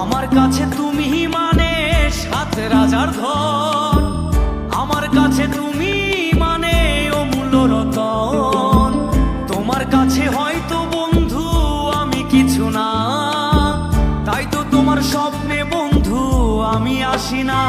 আমার কাছে তুমি মানে সাত রাজার ধন, আমার কাছে তুমি মানে অমূল্য রতন। তোমার কাছে হয়তো বন্ধু আমি কিছু না, তাই তো তোমার স্বপ্নে বন্ধু আমি আসি না।